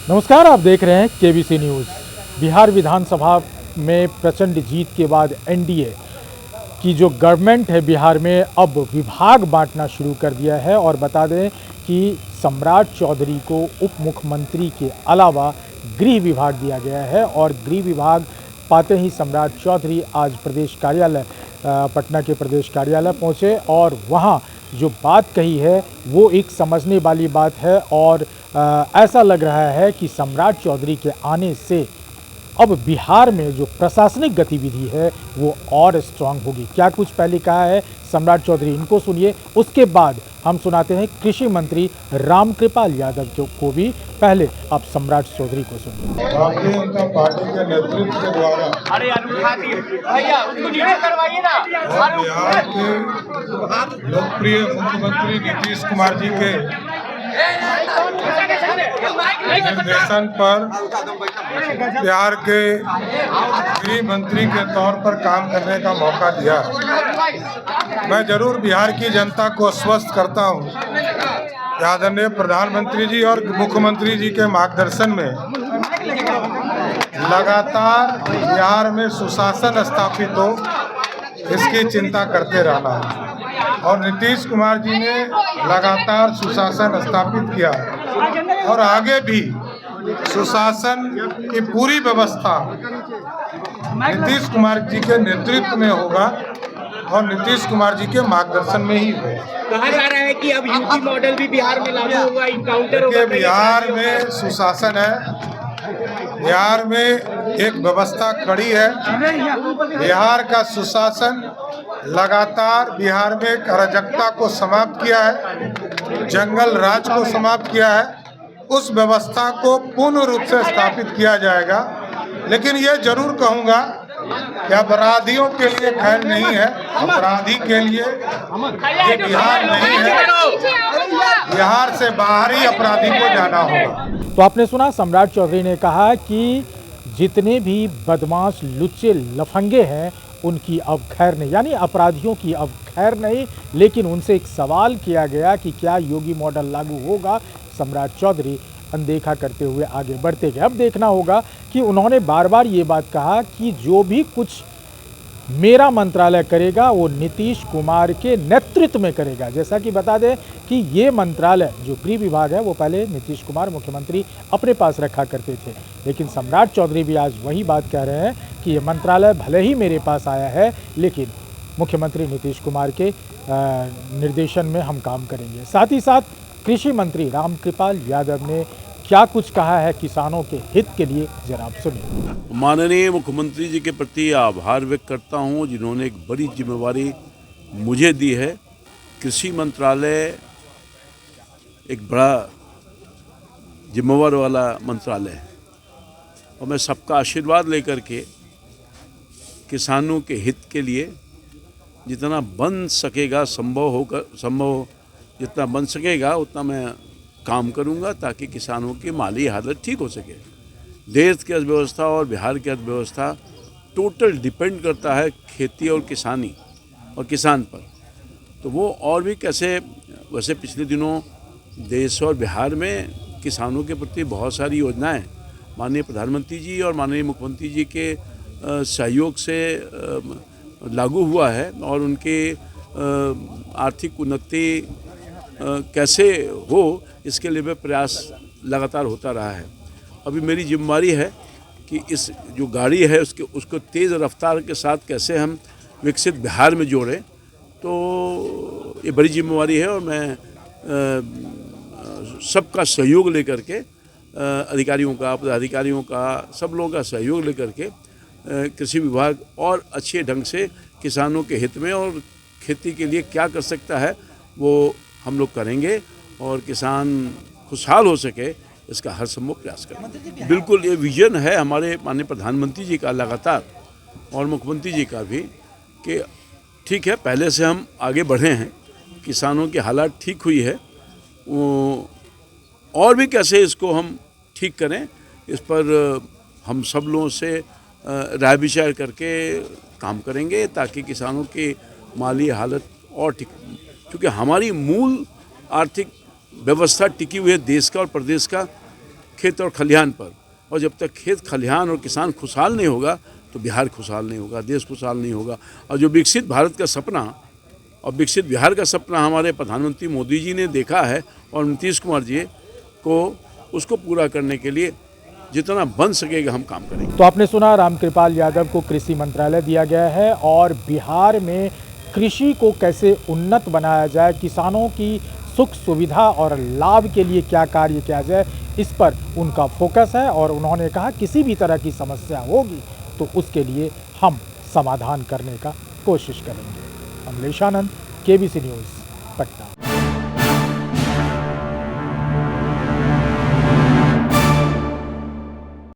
नमस्कार, आप देख रहे हैं केबीसी न्यूज़। बिहार विधानसभा में प्रचंड जीत के बाद एनडीए की जो गवर्नमेंट है बिहार में अब विभाग बांटना शुरू कर दिया है। और बता दें कि सम्राट चौधरी को उप मुख्यमंत्री के अलावा गृह विभाग दिया गया है। और गृह विभाग पाते ही सम्राट चौधरी आज प्रदेश कार्यालय पटना के प्रदेश कार्यालय पहुंचे और वहां जो बात कही है वो एक समझने वाली बात है। और ऐसा लग रहा है कि सम्राट चौधरी के आने से अब बिहार में जो प्रशासनिक गतिविधि है वो और स्ट्रांग होगी। क्या कुछ पहले कहा है सम्राट चौधरी, इनको सुनिए। उसके बाद हम सुनाते हैं कृषि मंत्री रामकृपाल यादव को भी। पहले आप सम्राट चौधरी को सुनिए। भारतीय जनता पार्टी के नेतृत्व के द्वारा और बिहार के लोकप्रिय मुख्यमंत्री नीतीश कुमार जी के निर्देशन पर बिहार के गृह मंत्री के तौर पर काम करने का मौका दिया। मैं जरूर बिहार की जनता को आश्वस्त करता हूं कि आदरणीय प्रधानमंत्री जी और मुख्यमंत्री जी के मार्गदर्शन में लगातार बिहार में सुशासन स्थापित हो, इसकी चिंता करते रहना है। और नीतीश कुमार जी ने लगातार सुशासन स्थापित किया है और आगे भी सुशासन की पूरी व्यवस्था नीतीश कुमार जी के नेतृत्व में होगा और नीतीश कुमार जी के मार्गदर्शन में ही होगा। कहा जा रहा है कि अब यूपी मॉडल भी बिहार में लागू होगा, इनकाउंटर होगा। बिहार में सुशासन है, बिहार में एक व्यवस्था कड़ी है। बिहार का सुशासन लगातार बिहार में अराजकता को समाप्त किया है, जंगल राज को समाप्त किया है। उस व्यवस्था को पूर्ण रूप से स्थापित किया जाएगा। लेकिन ये जरूर कहूँगा कि अपराधियों के लिए खैर नहीं है, अपराधी के लिए ये बिहार नहीं है, बिहार से बाहर ही अपराधी को जाना होगा। तो आपने सुना, सम्राट चौधरी ने कहा कि जितने भी बदमाश लुच्चे लफंगे हैं उनकी अब खैर नहीं, यानी अपराधियों की अब खैर नहीं। लेकिन उनसे एक सवाल किया गया कि क्या योगी मॉडल लागू होगा। सम्राट चौधरी अनदेखा करते हुए आगे बढ़ते गए। अब देखना होगा कि उन्होंने बार बार ये बात कहा कि जो भी कुछ मेरा मंत्रालय करेगा वो नीतीश कुमार के नेतृत्व में करेगा। जैसा कि बता दें कि ये मंत्रालय जो गृह विभाग है वो पहले नीतीश कुमार मुख्यमंत्री अपने पास रखा करते थे। लेकिन सम्राट चौधरी भी आज वही बात कह रहे हैं कि ये मंत्रालय भले ही मेरे पास आया है लेकिन मुख्यमंत्री नीतीश कुमार के निर्देशन में हम काम करेंगे। साथ ही साथ कृषि मंत्री रामकृपाल यादव ने क्या कुछ कहा है किसानों के हित के लिए, जरा आप सुनिए। माननीय मुख्यमंत्री जी के प्रति आभार व्यक्त करता हूं जिन्होंने एक बड़ी जिम्मेवारी मुझे दी है। कृषि मंत्रालय एक बड़ा जिम्मेवार वाला मंत्रालय है और मैं सबका आशीर्वाद लेकर के किसानों के हित के लिए जितना बन सकेगा संभव जितना बन सकेगा उतना मैं काम करूंगा ताकि किसानों की माली हालत ठीक हो सके। देश की अर्थव्यवस्था और बिहार की अर्थव्यवस्था टोटल डिपेंड करता है खेती और किसानी और किसान पर। तो वो और भी कैसे, वैसे पिछले दिनों देश और बिहार में किसानों के प्रति बहुत सारी योजनाएं माननीय प्रधानमंत्री जी और माननीय मुख्यमंत्री जी के सहयोग से लागू हुआ है और उनके आर्थिक उन्नति कैसे हो इसके लिए प्रयास लगातार होता रहा है। अभी मेरी जिम्मेदारी है कि इस जो गाड़ी है उसको तेज़ रफ्तार के साथ कैसे हम विकसित बिहार में जोड़ें। तो ये बड़ी जिम्मेदारी है और मैं सबका सहयोग लेकर के अधिकारियों का, पदाधिकारियों का, सब लोगों का सहयोग लेकर के कृषि विभाग और अच्छे ढंग से किसानों के हित में और खेती के लिए क्या कर सकता है वो हम लोग करेंगे और किसान खुशहाल हो सके इसका हर संभव प्रयास करेंगे। बिल्कुल ये विजन है हमारे माननीय प्रधानमंत्री जी का लगातार और मुख्यमंत्री जी का भी कि ठीक है पहले से हम आगे बढ़े हैं, किसानों की हालत ठीक हुई है, वो और भी कैसे इसको हम ठीक करें इस पर हम सब लोगों से राय विचार करके काम करेंगे ताकि किसानों की माली हालत और ठीक, क्योंकि हमारी मूल आर्थिक व्यवस्था टिकी हुई है देश का और प्रदेश का खेत और खलिहान पर, और जब तक खेत खलिहान और किसान खुशहाल नहीं होगा तो बिहार खुशहाल नहीं होगा, देश खुशहाल नहीं होगा। और जो विकसित भारत का सपना और विकसित बिहार का सपना हमारे प्रधानमंत्री मोदी जी ने देखा है और नीतीश कुमार जी को उसको पूरा करने के लिए जितना बन सकेगा हम काम करेंगे। तो आपने सुना, रामकृपाल यादव को कृषि मंत्रालय दिया गया है और बिहार में कृषि को कैसे उन्नत बनाया जाए, किसानों की सुख सुविधा और लाभ के लिए क्या कार्य किया जाए, इस पर उनका फोकस है। और उन्होंने कहा किसी भी तरह की समस्या होगी तो उसके लिए हम समाधान करने का कोशिश करेंगे। अमलेश आनंद, केबीसी न्यूज़, पटना।